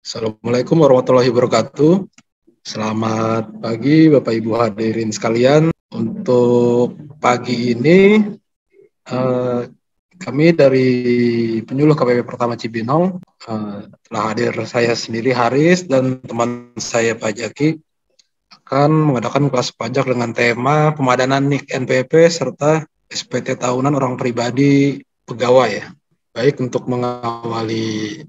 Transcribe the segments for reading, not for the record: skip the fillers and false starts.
Assalamualaikum warahmatullahi wabarakatuh. Selamat pagi Bapak Ibu hadirin sekalian. Untuk pagi ini kami dari penyuluh KPP Pertama Cibinong telah hadir saya sendiri Haris dan teman saya Pak Jaki akan mengadakan kelas pajak dengan tema pemadanan NIK NPWP serta SPT tahunan orang pribadi pegawai ya. Baik, untuk mengawali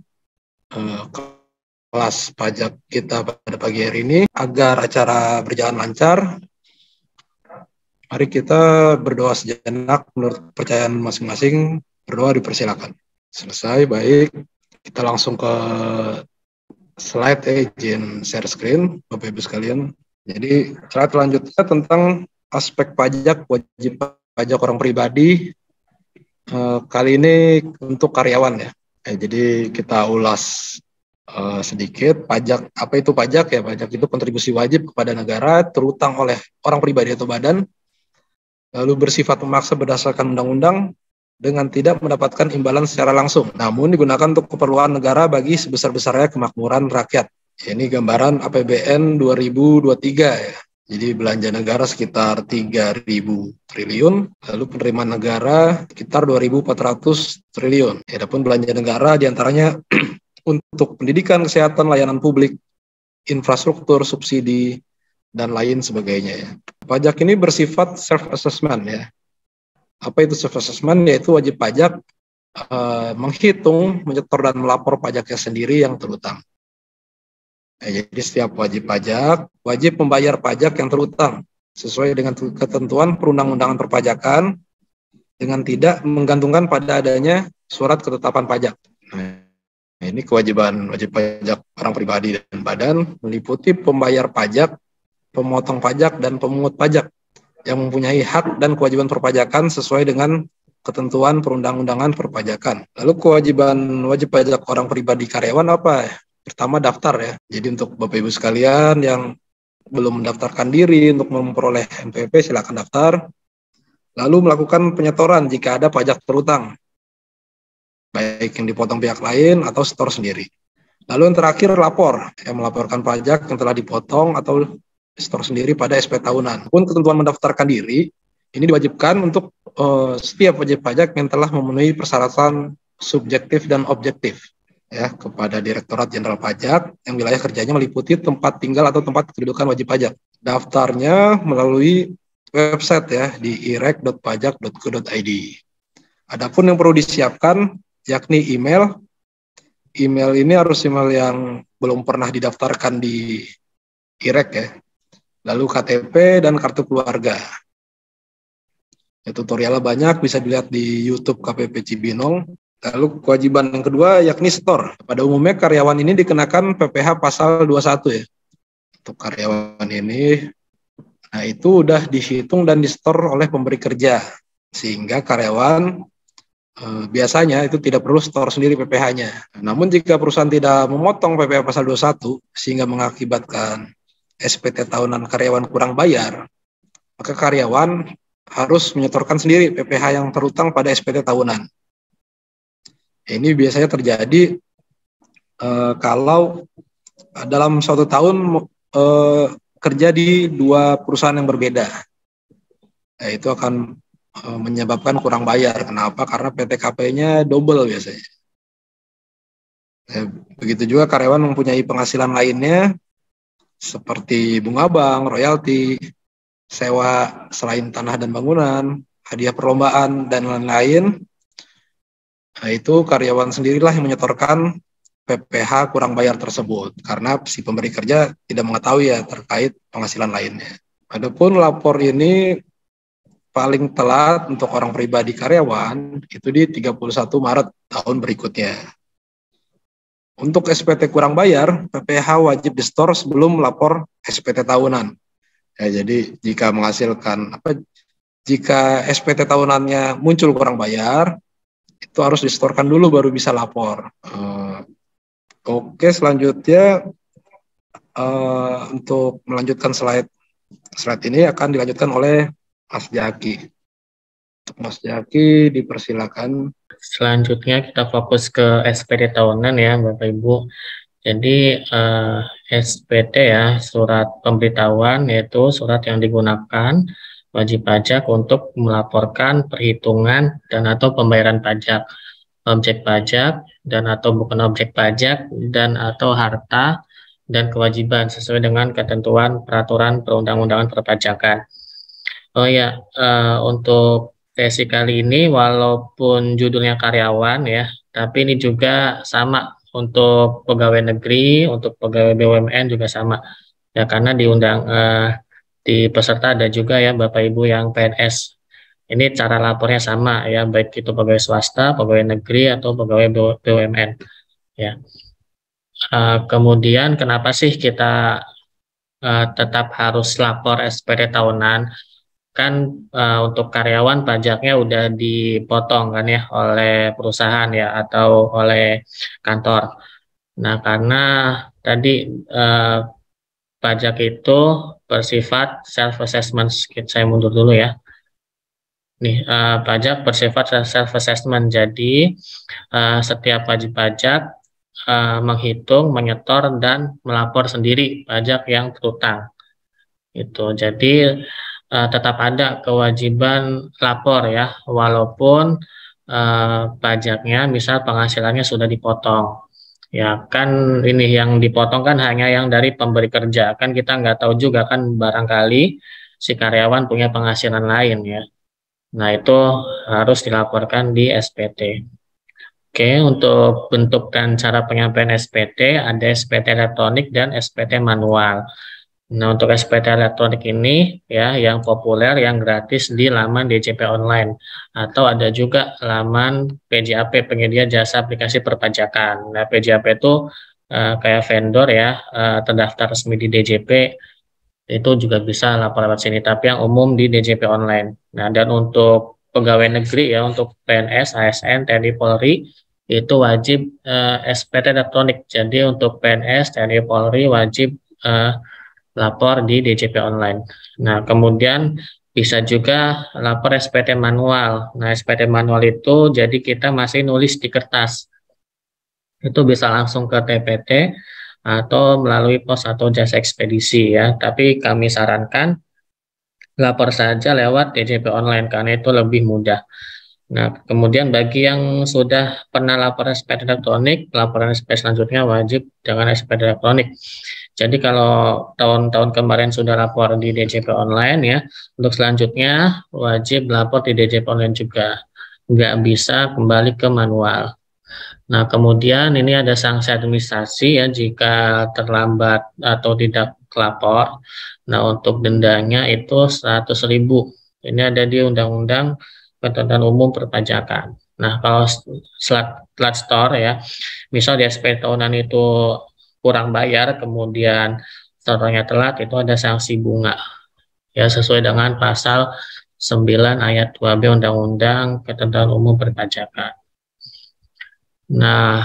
kelas pajak kita pada pagi hari ini agar acara berjalan lancar, mari kita berdoa sejenak menurut kepercayaan masing-masing. Berdoa dipersilakan. Selesai, baik. Kita langsung ke slide izin share screen Bapak Ibu sekalian. Jadi slide selanjutnya tentang aspek pajak, wajib pajak orang pribadi. Kali ini untuk karyawan ya. Jadi kita ulas sedikit pajak. Apa itu pajak ya? Pajak itu kontribusi wajib kepada negara terutang oleh orang pribadi atau badan, lalu bersifat memaksa berdasarkan undang-undang dengan tidak mendapatkan imbalan secara langsung, namun digunakan untuk keperluan negara bagi sebesar-besarnya kemakmuran rakyat. Ini gambaran APBN 2023 ya. Jadi belanja negara sekitar 3.000 triliun, lalu penerimaan negara sekitar 2.400 triliun. Adapun belanja negara diantaranya untuk pendidikan, kesehatan, layanan publik, infrastruktur, subsidi, dan lain sebagainya ya. Pajak ini bersifat self-assessment ya. Apa itu self-assessment? Yaitu wajib pajak menghitung, menyetor, dan melapor pajaknya sendiri yang terutang. Jadi setiap wajib pajak wajib membayar pajak yang terutang sesuai dengan ketentuan perundang-undangan perpajakan dengan tidak menggantungkan pada adanya surat ketetapan pajak. Ini kewajiban wajib pajak orang pribadi dan badan meliputi pembayar pajak, pemotong pajak, dan pemungut pajak yang mempunyai hak dan kewajiban perpajakan sesuai dengan ketentuan perundang-undangan perpajakan. Lalu kewajiban wajib pajak orang pribadi karyawan apa? Pertama, daftar ya. Jadi untuk Bapak Ibu sekalian yang belum mendaftarkan diri untuk memperoleh NPWP, silakan daftar. Lalu melakukan penyetoran jika ada pajak terutang, baik yang dipotong pihak lain atau setor sendiri. Lalu yang terakhir, lapor, yang melaporkan pajak yang telah dipotong atau setor sendiri pada SP tahunan. Pun ketentuan mendaftarkan diri, ini diwajibkan untuk setiap wajib pajak yang telah memenuhi persyaratan subjektif dan objektif ya kepada Direktorat Jenderal Pajak yang wilayah kerjanya meliputi tempat tinggal atau tempat kedudukan wajib pajak. Daftarnya melalui website ya di irek.pajak.go.id. Adapun yang perlu disiapkan yakni email. Email ini harus email yang belum pernah didaftarkan di IREK ya. Lalu KTP dan kartu keluarga. Ya, tutorialnya banyak, bisa dilihat di YouTube KPP Cibinong. Lalu kewajiban yang kedua yakni setor. Pada umumnya karyawan ini dikenakan PPh pasal 21 ya. Untuk karyawan ini, nah itu udah dihitung dan disetor oleh pemberi kerja. Sehingga karyawan biasanya itu tidak perlu setor sendiri PPh-nya. Namun jika perusahaan tidak memotong PPh pasal 21 sehingga mengakibatkan SPT tahunan karyawan kurang bayar, maka karyawan harus menyetorkan sendiri PPh yang terutang pada SPT tahunan. Ini biasanya terjadi kalau dalam suatu tahun kerja di dua perusahaan yang berbeda. Itu akan menyebabkan kurang bayar. Kenapa? Karena PTKP-nya double biasanya. Begitu juga karyawan mempunyai penghasilan lainnya seperti bunga bank, royalti, sewa selain tanah dan bangunan, hadiah perlombaan, dan lain-lain. Nah, itu karyawan sendirilah yang menyetorkan PPh kurang bayar tersebut karena si pemberi kerja tidak mengetahui ya terkait penghasilan lainnya. Adapun lapor ini paling telat untuk orang pribadi karyawan itu di 31 Maret tahun berikutnya. Untuk SPT kurang bayar, PPh wajib disetor sebelum melapor SPT tahunan. Ya, jadi jika jika SPT tahunannya muncul kurang bayar, itu harus disetorkan dulu baru bisa lapor. Oke, selanjutnya untuk melanjutkan slide ini akan dilanjutkan oleh Mas Jaki. Mas Jaki dipersilakan. Selanjutnya kita fokus ke SPT tahunan ya Bapak Ibu. Jadi SPT ya, surat pemberitahuan, yaitu surat yang digunakan wajib pajak untuk melaporkan perhitungan dan atau pembayaran pajak, objek pajak dan atau bukan objek pajak, dan atau harta dan kewajiban sesuai dengan ketentuan peraturan perundang-undangan perpajakan. Oh ya, untuk sesi kali ini walaupun judulnya karyawan ya, tapi ini juga sama untuk pegawai negeri, untuk pegawai BUMN juga sama. Ya, karena di peserta ada juga ya Bapak Ibu yang PNS. Ini cara lapornya sama ya, baik itu pegawai swasta, pegawai negeri atau pegawai BUMN. Ya. Kemudian kenapa sih kita tetap harus lapor SPT tahunan? Kan untuk karyawan pajaknya udah dipotong kan ya oleh perusahaan ya atau oleh kantor. Nah, karena tadi pajak itu bersifat self assessment. Saya mundur dulu ya. Nih, pajak bersifat self assessment. Jadi setiap wajib pajak menghitung, menyetor dan melapor sendiri pajak yang terutang. Itu. Jadi tetap ada kewajiban lapor ya, walaupun pajaknya misal penghasilannya sudah dipotong. Ya kan ini yang dipotong kan hanya yang dari pemberi kerja, kan kita nggak tahu juga kan barangkali si karyawan punya penghasilan lain ya. Nah itu harus dilaporkan di SPT. Oke, untuk bentuk dan cara penyampaian SPT ada SPT elektronik dan SPT manual. Nah, untuk SPT elektronik ini ya yang populer, yang gratis di laman DJP online atau ada juga laman PJAP, penyedia jasa aplikasi perpajakan. Nah, PJAP itu kayak vendor ya, terdaftar resmi di DJP, itu juga bisa lapor lewat sini, tapi yang umum di DJP online. Nah, dan untuk pegawai negeri ya, untuk PNS, ASN, TNI, Polri itu wajib SPT elektronik. Jadi untuk PNS, TNI, Polri wajib lapor di DJP online. Nah, kemudian bisa juga lapor SPT manual. Nah, SPT manual itu jadi kita masih nulis di kertas. Itu bisa langsung ke TPT atau melalui pos atau jasa ekspedisi ya. Tapi kami sarankan lapor saja lewat DJP online karena itu lebih mudah. Nah, kemudian bagi yang sudah pernah lapor SPT elektronik, laporan SPT selanjutnya wajib dengan SPT elektronik. Jadi kalau tahun-tahun kemarin sudah lapor di DJP online ya, untuk selanjutnya wajib lapor di DJP online juga. Nggak bisa kembali ke manual. Nah, kemudian ini ada sanksi administrasi ya jika terlambat atau tidak lapor. Nah, untuk dendanya itu 100.000. Ini ada di Undang-Undang Ketentuan Umum Perpajakan. Nah, kalau telat store ya, misal di SP tahunan itu kurang bayar, kemudian store-nya telat, itu ada sanksi bunga. Ya, sesuai dengan pasal 9 ayat 2B Undang-Undang Ketentuan Umum Perpajakan. Nah,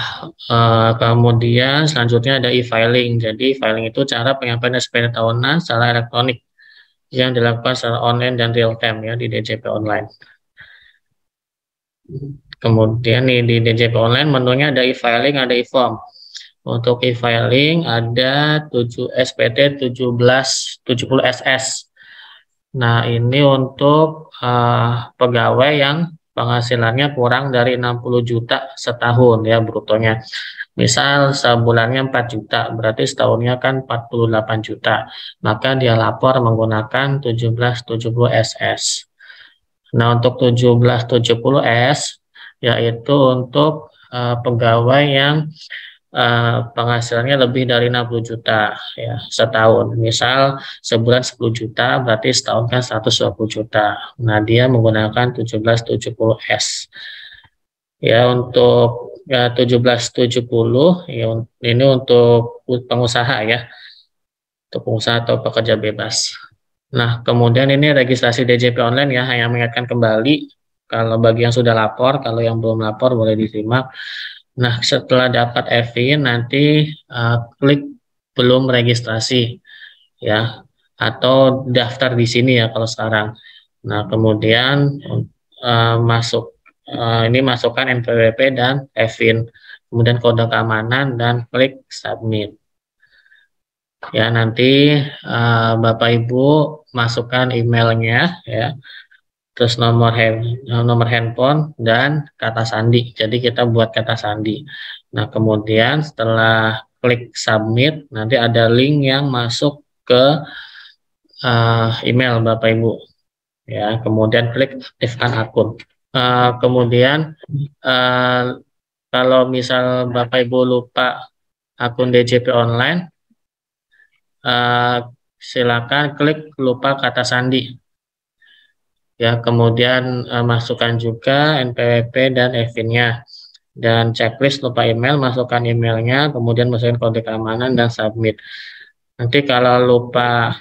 kemudian selanjutnya ada e-filing. Jadi, e-filing itu cara penyampaian SPT tahunan secara elektronik yang dilakukan secara online dan real time ya di DJP online. Kemudian di DJP online menunya ada e-filing, ada e-form. Untuk e-filing ada SPT 1770 SS. Nah, ini untuk pegawai yang penghasilannya kurang dari 60 juta setahun ya brutonya. Misal sebulannya 4 juta, berarti setahunnya kan 48 juta. Maka dia lapor menggunakan 1770 SS. Nah, untuk 1770S yaitu untuk pegawai yang penghasilannya lebih dari 60 juta ya setahun. Misal sebulan 10 juta berarti setahun kan 120 juta. Nah, dia menggunakan 1770S. Ya, untuk 1770 ya, ini untuk pengusaha ya. Untuk pengusaha atau pekerja bebas. Nah, kemudian ini registrasi DJP online ya, hanya mengingatkan kembali kalau bagi yang sudah lapor, kalau yang belum lapor boleh disimak. Nah, setelah dapat EVIN nanti klik belum registrasi ya atau daftar di sini ya kalau sekarang. Nah, kemudian ini masukkan NPWP dan EVIN. kemudian kode keamanan, dan klik submit. Ya, nanti Bapak Ibu masukkan emailnya, ya, terus nomor handphone dan kata sandi. Jadi kita buat kata sandi. Nah, kemudian setelah klik submit, nanti ada link yang masuk ke email Bapak Ibu. Ya, kemudian klik aktifkan akun. Kemudian kalau misal Bapak Ibu lupa akun DJP online, silakan klik lupa kata sandi. Ya, kemudian masukkan juga NPWP dan EVIN-nya. Dan checklist lupa email, masukkan emailnya, kemudian masukkan kode keamanan dan submit. Nanti kalau lupa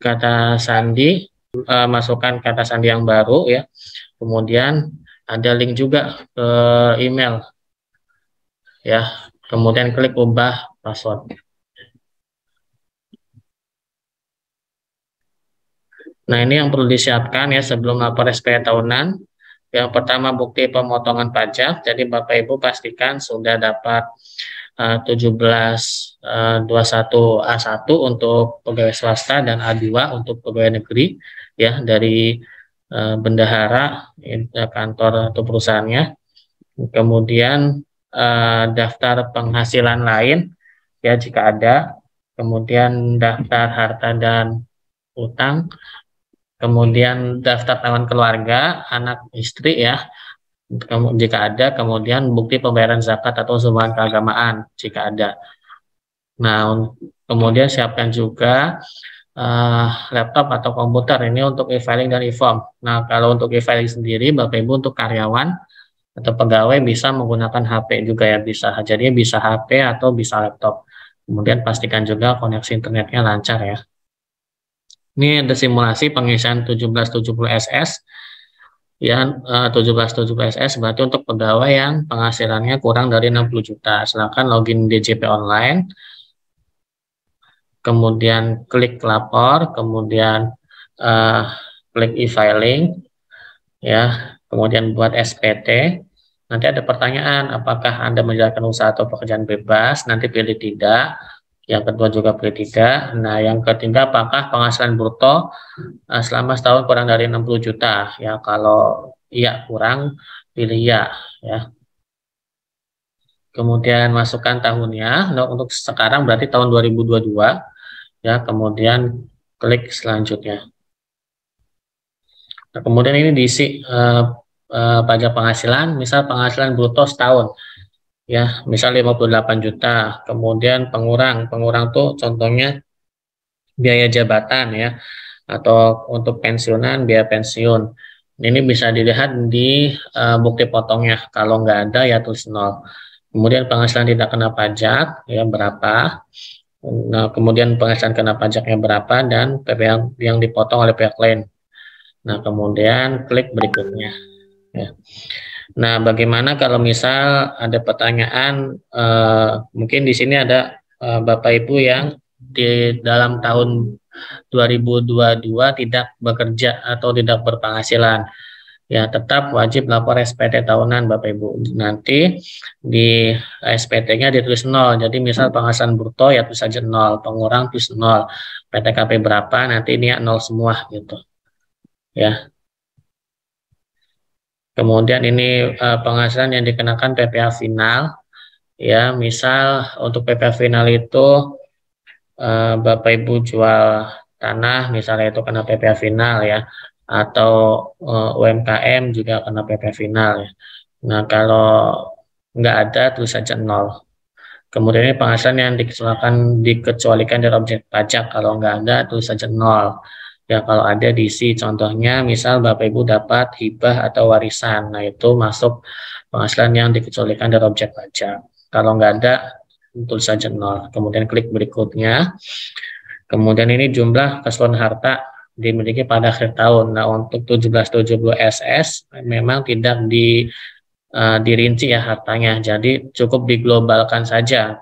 kata sandi, masukkan kata sandi yang baru, ya. Kemudian ada link juga ke email, ya. Kemudian klik ubah password. Nah, ini yang perlu disiapkan ya sebelum lapor SPT tahunan. Yang pertama, bukti pemotongan pajak. Jadi Bapak Ibu pastikan sudah dapat 1721A1 untuk pegawai swasta dan A2 untuk pegawai negeri, ya, dari bendahara, kantor atau perusahaannya. Kemudian daftar penghasilan lain, ya, jika ada. Kemudian daftar harta dan utang. Kemudian daftar tawan keluarga, anak istri, ya, jika ada. Kemudian bukti pembayaran zakat atau sumbangan keagamaan jika ada. Nah, kemudian siapkan juga laptop atau komputer ini untuk e-filing dan e-form. Nah, kalau untuk e-filing sendiri, Bapak Ibu untuk karyawan atau pegawai bisa menggunakan HP juga, ya, bisa. Jadi bisa HP atau bisa laptop. Kemudian pastikan juga koneksi internetnya lancar, ya. Ini ada simulasi pengisian 1770 SS. Ya, 1770 SS berarti untuk pegawai yang penghasilannya kurang dari 60 juta. Silakan login DJP online. Kemudian klik lapor, kemudian klik e-filing, ya. Kemudian buat SPT. Nanti ada pertanyaan, apakah Anda menjalankan usaha atau pekerjaan bebas? Nanti pilih tidak. Yang kedua juga pilih tidak. Nah, yang ketiga, apakah penghasilan bruto selama setahun kurang dari 60 juta? Ya, kalau iya kurang, pilih ya, ya. Kemudian masukkan tahunnya. Nah, untuk sekarang berarti tahun 2022, ya. Kemudian klik selanjutnya. Nah, kemudian ini diisi pajak penghasilan, misal penghasilan bruto setahun, ya, misal 58 juta. Kemudian pengurang tuh contohnya biaya jabatan, ya, atau untuk pensiunan, biaya pensiun. Ini bisa dilihat di bukti potongnya. Kalau nggak ada, ya tulis 0. Kemudian penghasilan tidak kena pajak, ya, berapa. Nah, kemudian penghasilan kena pajaknya berapa dan PP yang dipotong oleh pihak lain. Nah, kemudian klik berikutnya, ya. Nah, bagaimana kalau misal ada pertanyaan, mungkin di sini ada Bapak Ibu yang di dalam tahun 2022 tidak bekerja atau tidak berpenghasilan, ya, tetap wajib lapor SPT tahunan Bapak Ibu. Nanti di SPT-nya ditulis 0. Jadi misal penghasilan bruto, ya tulis saja 0, pengurang tulis 0, PTKP berapa, nanti ini 0 semua gitu, ya. Kemudian ini penghasilan yang dikenakan PPh final, ya, misal untuk PPh final itu Bapak Ibu jual tanah, misalnya itu kena PPh final, ya, atau UMKM juga kena PPh final, ya. Nah, kalau nggak ada tulis saja 0. Kemudian ini penghasilan yang dikecualikan dari objek pajak, kalau nggak ada tulis saja 0. Ya, kalau ada diisi, contohnya misal Bapak Ibu dapat hibah atau warisan, nah itu masuk penghasilan yang dikecualikan dari objek pajak. Kalau nggak ada, tulis saja 0. Kemudian klik berikutnya. Kemudian ini jumlah keseluruhan harta dimiliki pada akhir tahun. Nah, untuk 1770 SS memang tidak dirinci, ya, hartanya. Jadi cukup diglobalkan saja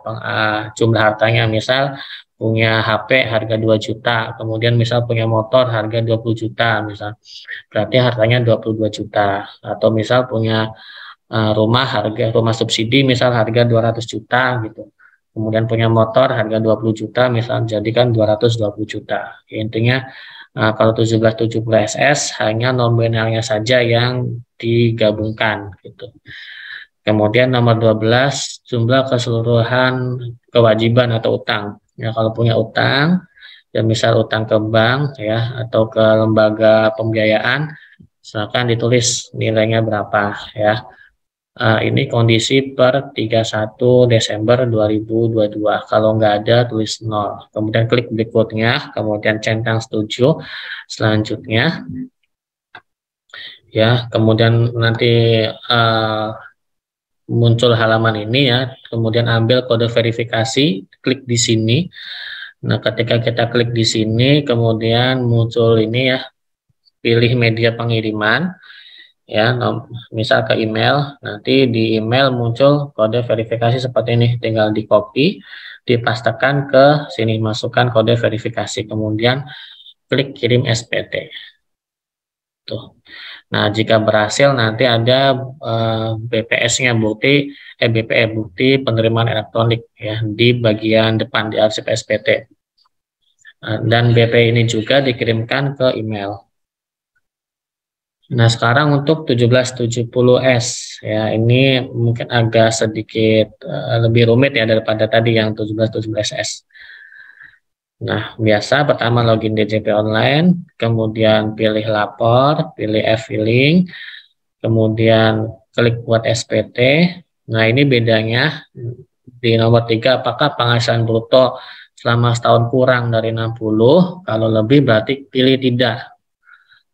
jumlah hartanya. Misal punya HP harga 2 juta, kemudian misal punya motor harga 20 juta misal. Berarti hartanya 22 juta. Atau misal punya rumah subsidi misal harga 200 juta gitu. Kemudian punya motor harga 20 juta misal, jadikan 220 juta. Intinya kalau 1770 SS hanya nominalnya saja yang digabungkan gitu. Kemudian nomor 12 jumlah keseluruhan kewajiban atau utang. Ya, kalau punya utang, ya misal utang ke bank ya atau ke lembaga pembiayaan, silakan ditulis nilainya berapa ya. Ini kondisi per 31 Desember 2022. Kalau nggak ada, tulis 0. Kemudian klik berikutnya, kemudian centang setuju. Selanjutnya, ya, kemudian nanti muncul halaman ini ya, kemudian ambil kode verifikasi, klik di sini. Nah, ketika kita klik di sini, kemudian muncul ini ya, pilih media pengiriman. Ya, misal ke email, nanti di email muncul kode verifikasi seperti ini, tinggal di copy, dipastekan ke sini, masukkan kode verifikasi, kemudian klik kirim SPT. Tuh. Nah, jika berhasil nanti ada BPS-nya, bukti penerimaan elektronik ya di bagian depan di arsip SPT. Dan BP ini juga dikirimkan ke email. Nah, sekarang untuk 1770S ya, ini mungkin agak sedikit lebih rumit ya daripada tadi yang 1770SS. Nah, biasa pertama login DJP online, kemudian pilih lapor, pilih e-filing, kemudian klik buat SPT. Nah, ini bedanya di nomor 3, apakah penghasilan bruto selama setahun kurang dari 60, kalau lebih berarti pilih tidak.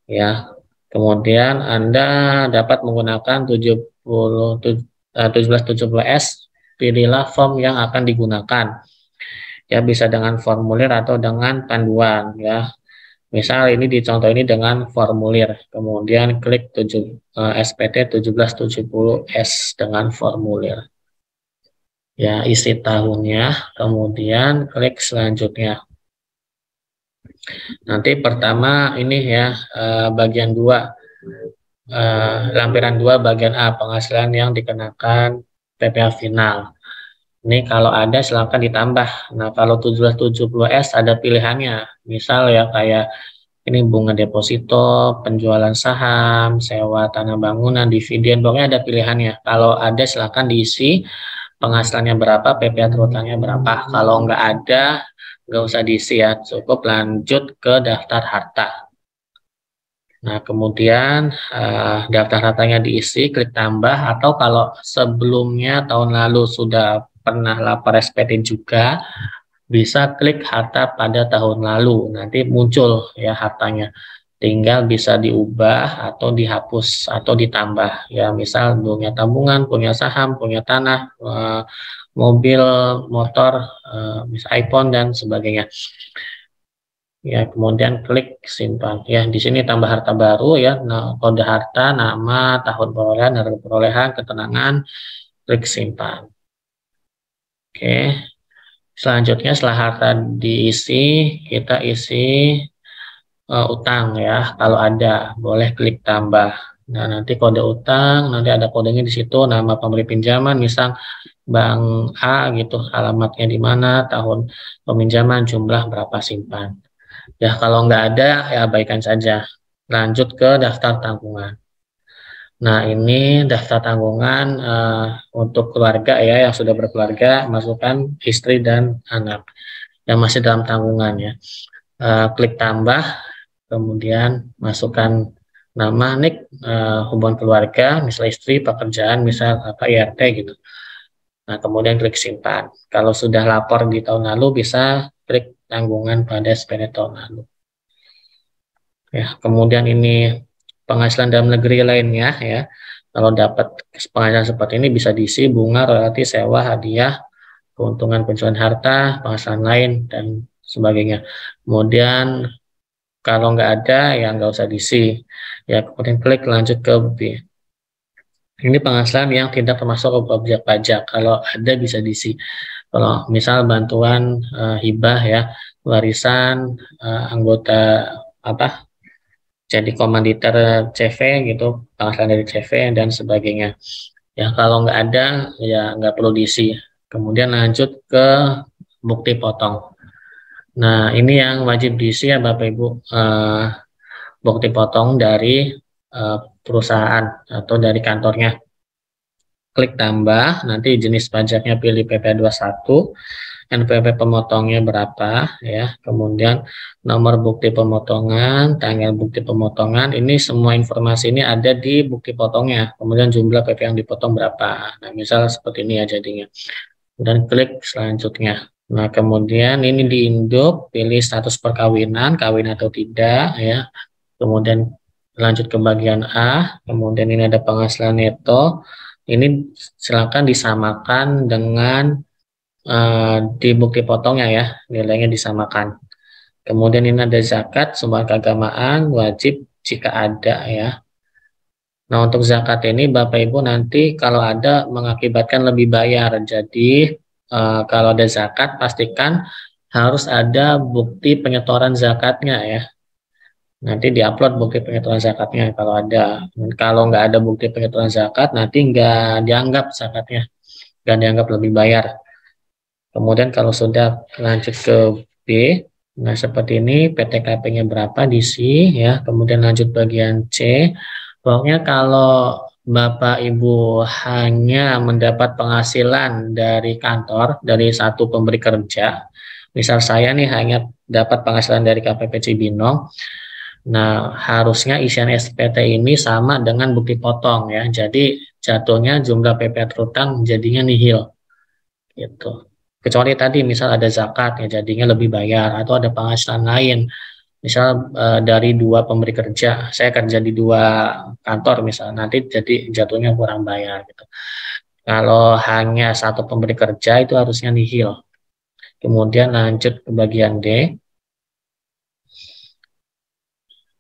Ya, kemudian Anda dapat menggunakan 1770S, pilihlah form yang akan digunakan. Ya, bisa dengan formulir atau dengan panduan ya. Misal ini dicontoh ini dengan formulir. Kemudian klik SPT 1770S dengan formulir. Ya, isi tahunnya, kemudian klik selanjutnya. Nanti pertama ini ya bagian 2, lampiran 2 bagian A, penghasilan yang dikenakan PPh final. Ini kalau ada silakan ditambah. Nah, kalau 1770S ada pilihannya. Misal ya kayak ini bunga deposito, penjualan saham, sewa tanah bangunan, dividen, pokoknya ada pilihannya. Kalau ada silakan diisi penghasilannya berapa, PPh terutangnya berapa. Kalau nggak ada, nggak usah diisi ya, cukup lanjut ke daftar harta. Nah, kemudian daftar hartanya diisi, klik tambah, atau kalau sebelumnya tahun lalu sudah pernah lapor SPT juga, bisa klik harta pada tahun lalu, nanti muncul ya hartanya. Tinggal bisa diubah atau dihapus atau ditambah. Ya, misal punya tabungan, punya saham, punya tanah, mobil, motor, misal iPhone dan sebagainya. Ya, kemudian klik simpan. Ya, di sini tambah harta baru ya. Nah, kode harta, nama, tahun perolehan, harga perolehan, keterangan, klik simpan. Oke. Selanjutnya setelah harta diisi, kita isi utang ya. Kalau ada, boleh klik tambah. Nah, nanti kode utang, nanti ada kodenya di situ, nama pemberi pinjaman, misal Bank A gitu, alamatnya di mana, tahun peminjaman, jumlah berapa simpan. Ya, kalau nggak ada, ya abaikan saja. Lanjut ke daftar tanggungan. Nah, ini daftar tanggungan untuk keluarga ya, yang sudah berkeluarga, masukkan istri dan anak yang masih dalam tanggungannya. Klik tambah, kemudian masukkan nama, nik, hubungan keluarga, misal istri, pekerjaan, misal apa IRT gitu. Nah, kemudian klik simpan. Kalau sudah lapor di tahun lalu, bisa klik tanggungan pada SPT tahun lalu. Ya, kemudian ini penghasilan dalam negeri lainnya ya. Kalau dapat penghasilan seperti ini bisa diisi bunga, royalti, sewa, hadiah, keuntungan penjualan harta, penghasilan lain dan sebagainya. Kemudian kalau nggak ada ya nggak usah diisi. Ya, kemudian klik lanjut ke B. Ini penghasilan yang tidak termasuk objek pajak. Kalau ada bisa diisi. Kalau misal bantuan hibah ya, warisan anggota apa? Jadi komanditer CV gitu, penghasilan dari CV dan sebagainya. Ya, kalau nggak ada, ya nggak perlu diisi. Kemudian lanjut ke bukti potong. Nah, ini yang wajib diisi ya Bapak Ibu. Bukti potong dari perusahaan atau dari kantornya. Klik tambah, nanti jenis pajaknya pilih PP21, NPWP pemotongnya berapa ya, kemudian nomor bukti pemotongan, tanggal bukti pemotongan, ini semua informasi ini ada di bukti potongnya, kemudian jumlah PP yang dipotong berapa. Nah, misal seperti ini ya jadinya. Dan klik selanjutnya. Nah, kemudian ini diinduk, pilih status perkawinan, kawin atau tidak ya. Kemudian lanjut ke bagian A, kemudian ini ada penghasilan neto. Ini silakan disamakan dengan di bukti potongnya ya, nilainya disamakan. Kemudian ini ada zakat, sumbangan keagamaan, wajib jika ada ya. Nah, untuk zakat ini Bapak Ibu nanti kalau ada mengakibatkan lebih bayar. Jadi kalau ada zakat pastikan harus ada bukti penyetoran zakatnya ya. Nanti diupload bukti penyetoran zakatnya kalau ada. Kalau nggak ada bukti penyetoran zakat, nanti nggak dianggap zakatnya, nggak dianggap lebih bayar. Kemudian kalau sudah lanjut ke B, nah seperti ini PTKP-nya berapa diisi ya. Kemudian lanjut bagian C. Pokoknya kalau Bapak Ibu hanya mendapat penghasilan dari kantor, dari satu pemberi kerja, misal saya nih hanya dapat penghasilan dari KPP Cibinong, nah harusnya isian SPT ini sama dengan bukti potong ya. Jadi jatuhnya jumlah PP terutang jadinya nihil gitu. Kecuali tadi misal ada zakat ya jadinya lebih bayar, atau ada penghasilan lain misal dari dua pemberi kerja, saya kerja di dua kantor misal, nanti jadi jatuhnya kurang bayar gitu. Kalau hanya satu pemberi kerja itu harusnya nihil. Kemudian lanjut ke bagian D.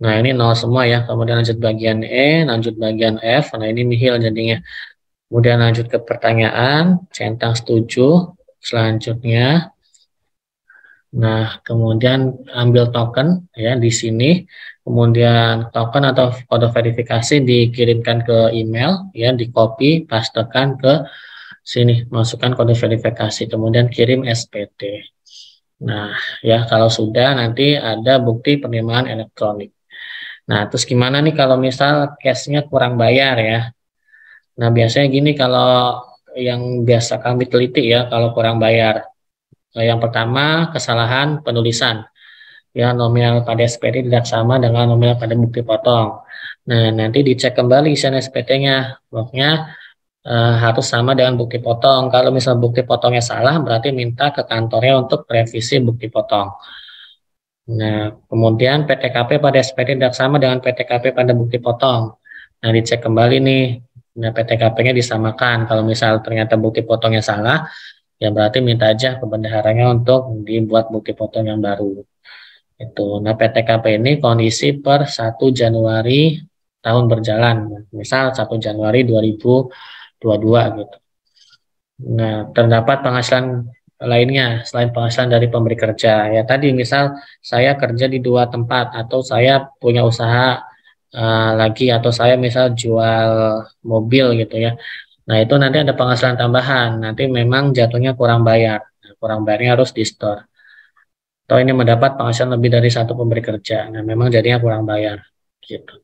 Nah ini nol semua ya. Kemudian lanjut bagian E, lanjut bagian F. Nah ini nihil jadinya. Kemudian lanjut ke pertanyaan, centang setuju. Selanjutnya, nah kemudian ambil token ya di sini. Kemudian token atau kode verifikasi dikirimkan ke email ya, di copy, pastekan ke sini, masukkan kode verifikasi, kemudian kirim SPT. Nah ya, kalau sudah nanti ada bukti penerimaan elektronik. Nah terus gimana nih kalau misal cashnya kurang bayar ya. Nah biasanya gini, kalau yang biasa kami teliti ya kalau kurang bayar. Yang pertama, kesalahan penulisan. Ya, nominal pada SPT tidak sama dengan nominal pada bukti potong. Nah, nanti dicek kembali isian SPT-nya. Pokoknya harus sama dengan bukti potong. Kalau misal bukti potongnya salah, berarti minta ke kantornya untuk revisi bukti potong. Nah, kemudian PTKP pada SPT tidak sama dengan PTKP pada bukti potong. Nah, dicek kembali nih. Nah, PTKP-nya disamakan. Kalau misal ternyata bukti potongnya salah, ya berarti minta aja ke bendaharanya untuk dibuat bukti potong yang baru. Itu. Nah, PTKP ini kondisi per 1 Januari tahun berjalan. Misal 1 Januari 2022 gitu. Nah, terdapat penghasilan lainnya selain penghasilan dari pemberi kerja. Ya tadi misal saya kerja di dua tempat, atau saya punya usaha lagi, atau saya misal jual mobil gitu ya. Nah, itu nanti ada penghasilan tambahan. Nanti memang jatuhnya kurang bayar. Nah, kurang bayarnya harus di store. Atau ini mendapat penghasilan lebih dari satu pemberi kerja. Nah, memang jadinya kurang bayar. Gitu.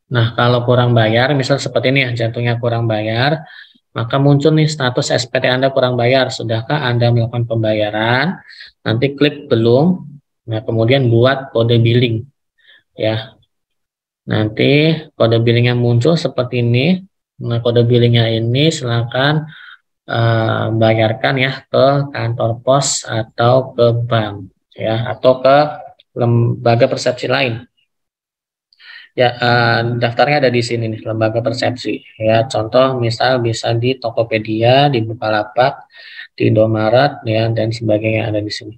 Nah, kalau kurang bayar, misal seperti ini ya, jatuhnya kurang bayar, maka muncul nih status SPT Anda kurang bayar. Sudahkah Anda melakukan pembayaran? Nanti klik belum. Nah, kemudian buat kode billing. Ya. Nanti kode billingnya muncul seperti ini. Nah, kode billingnya ini silakan bayarkan ya ke kantor pos atau ke bank ya, atau ke lembaga persepsi lain. Ya, daftarnya ada di sini nih, lembaga persepsi. Ya, contoh misal bisa di Tokopedia, di Bukalapak, di Indomaret, ya, dan sebagainya ada di sini.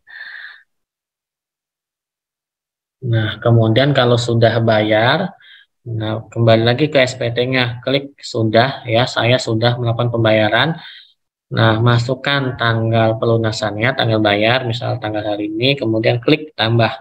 Nah, kemudian kalau sudah bayar, nah kembali lagi ke SPT-nya, klik sudah, ya, saya sudah melakukan pembayaran. Nah, masukkan tanggal pelunasannya, tanggal bayar, misal tanggal hari ini, kemudian klik tambah.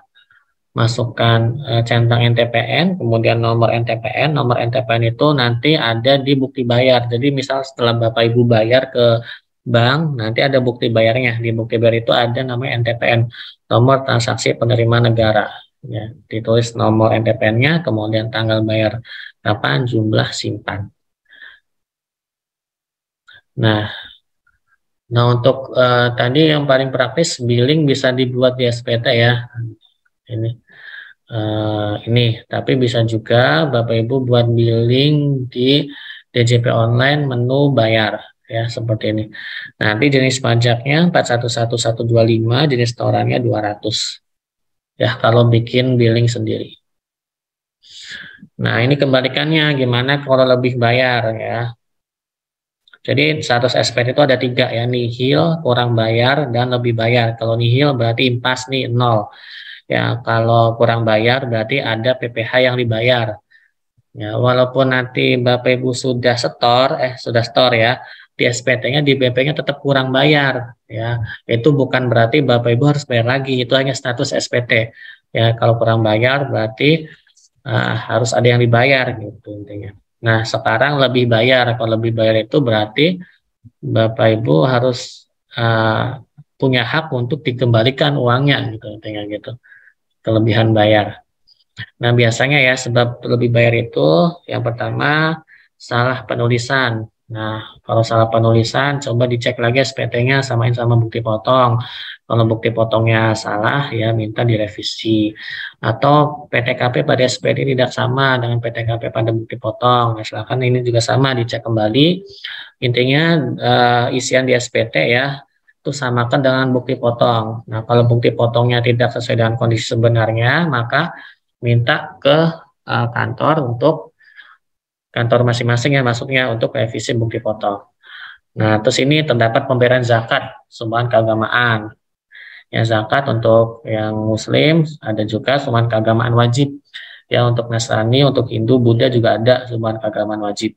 masukkan centang NTPN, kemudian nomor NTPN. Nomor NTPN itu nanti ada di bukti bayar. Jadi misal setelah Bapak Ibu bayar ke bank, nanti ada bukti bayarnya. Di bukti bayar itu ada namanya NTPN, nomor transaksi penerima negara. Ya, ditulis nomor NTPN-nya, kemudian tanggal bayar kapan, jumlah simpan. Nah, untuk tadi yang paling praktis, billing bisa dibuat di SPT ya. Ini, tapi bisa juga Bapak Ibu buat billing di DJP online menu bayar ya, seperti ini. Nanti jenis pajaknya 411125, jenis setorannya 200. Ya, kalau bikin billing sendiri. Nah, ini kebalikannya, gimana kalau lebih bayar ya. Jadi status SPT itu ada 3 ya, nihil, kurang bayar, dan lebih bayar. Kalau nihil berarti impas nih 0. Ya, kalau kurang bayar berarti ada PPh yang dibayar. Ya, walaupun nanti Bapak Ibu sudah store ya, di SPT-nya, di BP-nya tetap kurang bayar ya. Itu bukan berarti Bapak Ibu harus bayar lagi, itu hanya status SPT. Ya, kalau kurang bayar berarti harus ada yang dibayar gitu intinya. Nah, sekarang lebih bayar. Kalau lebih bayar itu berarti Bapak Ibu harus punya hak untuk dikembalikan uangnya gitu intinya gitu. Kelebihan bayar. Nah, biasanya ya sebab lebih bayar itu yang pertama salah penulisan. Nah, kalau salah penulisan coba dicek lagi SPT-nya, samain sama bukti potong. Kalau bukti potongnya salah ya minta direvisi. Atau PTKP pada SPT tidak sama dengan PTKP pada bukti potong. Nah, silakan ini juga sama dicek kembali. Intinya isian di SPT ya itu samakan dengan bukti potong. Nah, kalau bukti potongnya tidak sesuai dengan kondisi sebenarnya, maka minta ke kantor masing-masing ya, masuknya untuk revisi bukti potong. Nah, terus ini terdapat pembayaran zakat, sumbangan keagamaan. Ya, zakat untuk yang Muslim, ada juga sumbangan keagamaan wajib. Ya, untuk Nasrani, untuk Hindu, Buddha juga ada sumbangan keagamaan wajib.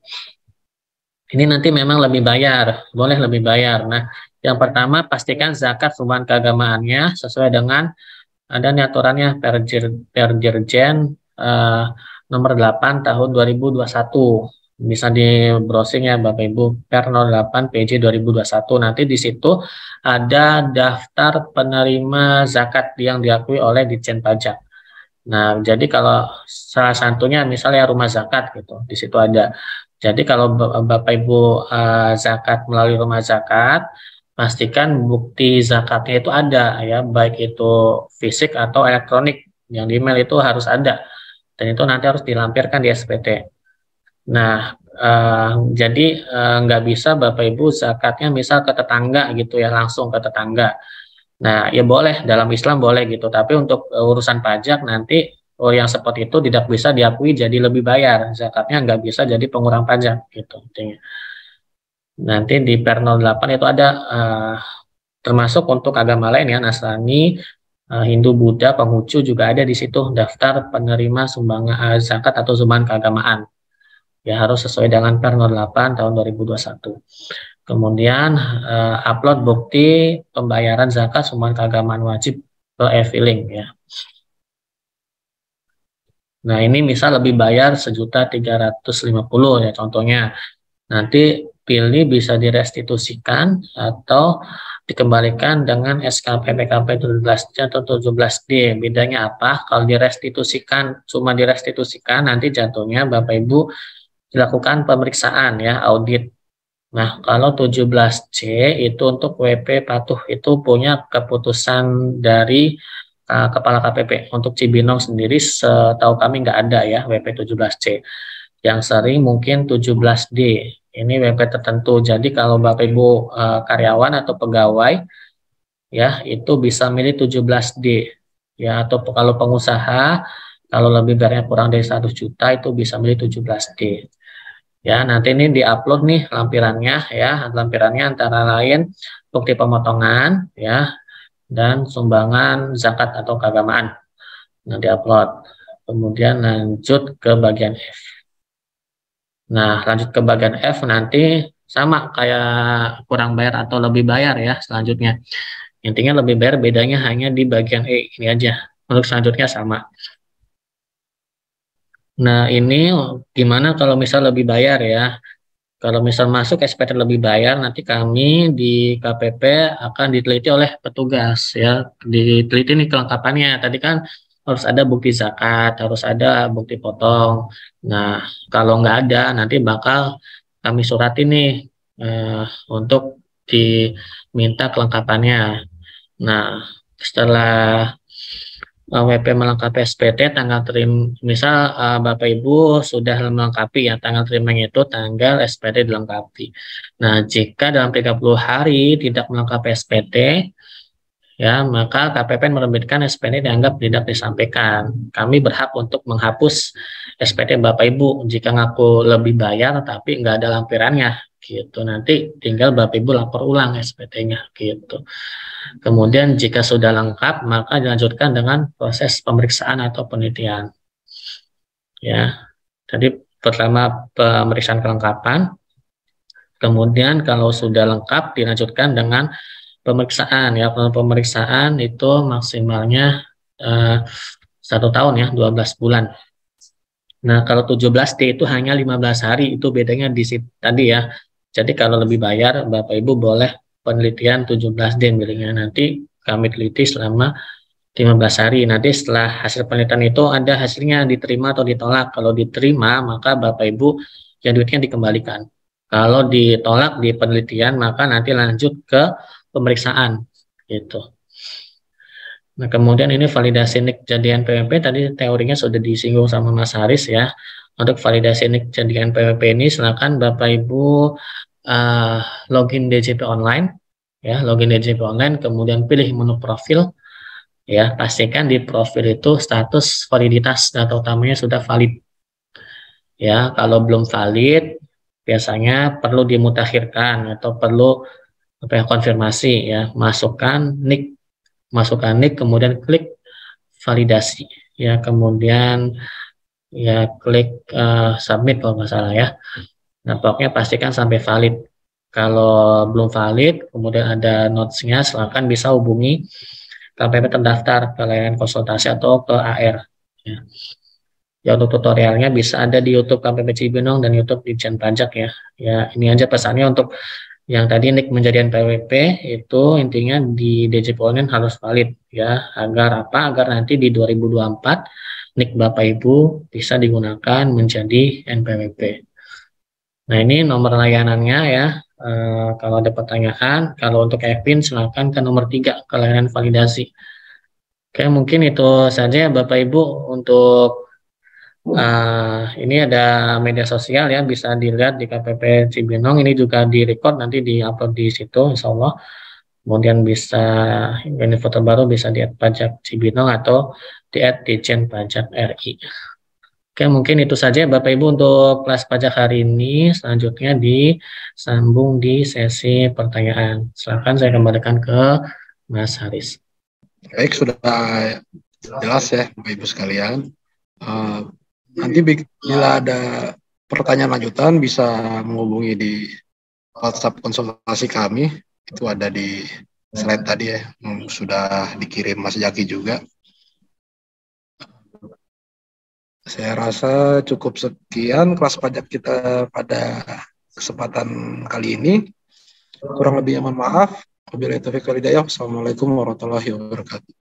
Ini nanti memang lebih bayar, boleh lebih bayar. Nah, yang pertama pastikan zakat sumbangan keagamaannya sesuai dengan ada nih aturannya Perdirjen nomor 8 tahun 2021. Bisa di browsing ya Bapak Ibu, Per 08 PJ 2021. Nanti di situ ada daftar penerima zakat yang diakui oleh Ditjen Pajak. Nah, jadi kalau salah satunya misalnya rumah zakat gitu, di situ ada. Jadi kalau Bapak Ibu zakat melalui rumah zakat, pastikan bukti zakatnya itu ada ya, baik itu fisik atau elektronik. Yang di email itu harus ada, dan itu nanti harus dilampirkan di SPT. Nah, jadi nggak bisa Bapak Ibu zakatnya misal ke tetangga gitu ya, langsung ke tetangga. Nah, ya boleh, dalam Islam boleh gitu, tapi untuk urusan pajak nanti yang seperti itu tidak bisa diakui jadi lebih bayar, zakatnya nggak bisa jadi pengurang pajak gitu intinya. Nanti di Per 08 itu ada termasuk untuk agama lain ya, Nasrani, Hindu, Buddha, Konghucu juga ada di situ daftar penerima sumbangan zakat atau sumbangan keagamaan. Ya harus sesuai dengan Per 08 tahun 2021. Kemudian upload bukti pembayaran zakat sumbangan keagamaan wajib ke e-filing ya. Nah, ini misal lebih bayar 1.350.000 ya contohnya. Nanti pilih bisa direstitusikan atau dikembalikan dengan SKP PKP 17C atau 17D. Bedanya apa? Kalau direstitusikan, cuma direstitusikan, nanti jatuhnya Bapak Ibu dilakukan pemeriksaan ya, audit. Nah, kalau 17C itu untuk WP patuh, itu punya keputusan dari Kepala KPP. Untuk Cibinong sendiri setahu kami nggak ada ya WP 17C. Yang sering mungkin 17D. Ini WP tertentu. Jadi kalau Bapak Ibu karyawan atau pegawai ya itu bisa milih 17D. Ya, atau kalau pengusaha kalau lebih bayarnya kurang dari 100 juta itu bisa milih 17D. Ya, nanti ini diupload nih lampirannya ya. Lampirannya antara lain bukti pemotongan ya dan sumbangan zakat atau keagamaan. Nah, diupload. Kemudian lanjut ke bagian F. Nah, lanjut ke bagian F nanti sama kayak kurang bayar atau lebih bayar ya selanjutnya. Intinya lebih bayar bedanya hanya di bagian E ini aja. Untuk selanjutnya sama. Nah, ini gimana kalau misal lebih bayar ya? Kalau misal masuk SPT lebih bayar, nanti kami di KPP akan diteliti oleh petugas ya. Diteliti nih kelengkapannya. Tadi kan harus ada bukti zakat, harus ada bukti potong. Nah, kalau nggak ada, nanti bakal kami surati nih untuk diminta kelengkapannya. Nah, setelah WP melengkapi SPT, tanggal terima, misal Bapak Ibu sudah melengkapi ya, tanggal terimanya itu tanggal SPT dilengkapi. Nah, jika dalam 30 hari tidak melengkapi SPT, ya, maka KPP menerbitkan SPT dianggap tidak disampaikan. Kami berhak untuk menghapus SPT Bapak Ibu jika ngaku lebih bayar tapi nggak ada lampirannya gitu. Nanti tinggal Bapak Ibu lapor ulang SPT-nya gitu. Kemudian jika sudah lengkap, maka dilanjutkan dengan proses pemeriksaan atau penelitian. Ya, jadi pertama pemeriksaan kelengkapan, kemudian kalau sudah lengkap dilanjutkan dengan pemeriksaan. Ya, pemeriksaan itu maksimalnya 1 tahun ya, 12 bulan. Nah, kalau 17D itu hanya 15 hari, itu bedanya di situ tadi ya. Jadi kalau lebih bayar, Bapak Ibu boleh penelitian 17D miliknya. Nanti kami teliti selama 15 hari. Nanti setelah hasil penelitian itu ada hasilnya diterima atau ditolak. Kalau diterima, maka Bapak Ibu yang duitnya dikembalikan. Kalau ditolak di penelitian, maka nanti lanjut ke pemeriksaan. Gitu. Nah, kemudian ini validasi NIK jadi NPWP, tadi teorinya sudah disinggung sama Mas Haris ya. Untuk validasi NIK jadi NPWP ini, silakan Bapak Ibu login DJP online, ya, login DJP online, kemudian pilih menu profil, ya, pastikan di profil itu status validitas data utamanya sudah valid. Ya, kalau belum valid, biasanya perlu dimutakhirkan atau perlu konfirmasi ya, masukkan NIK, kemudian klik validasi ya, kemudian ya klik submit kalau nggak salah ya. Nah, pokoknya pastikan sampai valid. Kalau belum valid, kemudian ada notes-nya, silakan bisa hubungi KPP terdaftar ke layanan konsultasi atau ke AR. Ya. Ya, untuk tutorialnya bisa ada di YouTube KPP Cibinong dan YouTube Ditjen Pajak ya. Ya, ini aja pesannya untuk yang tadi NIK menjadi NPWP itu intinya di DJP Online harus valid ya, agar apa? Agar nanti di 2024 NIK Bapak Ibu bisa digunakan menjadi NPWP. Nah, ini nomor layanannya ya. Kalau ada pertanyaan, kalau untuk Kevin silakan ke nomor 3 ke layanan validasi. Oke, mungkin itu saja Bapak Ibu untuk ini ada media sosial ya, bisa dilihat di KPP Cibinong. Ini juga direcord, nanti diupload di situ insya Allah. Kemudian bisa info terbaru bisa di @pajak Cibinong atau di @Ditjen Pajak RI. Oke, mungkin itu saja Bapak Ibu untuk kelas pajak hari ini. Selanjutnya disambung di sesi pertanyaan. Silakan saya kembalikan ke Mas Haris. Baik, sudah jelas ya Bapak Ibu sekalian. Nanti bila ada pertanyaan lanjutan bisa menghubungi di WhatsApp konsultasi kami. Itu ada di slide tadi ya, sudah dikirim Mas Jaki juga. Saya rasa cukup sekian kelas pajak kita pada kesempatan kali ini. Kurang lebihnya mohon maaf. Wabillahi taufiq wal hidayah. Wassalamualaikum warahmatullahi wabarakatuh.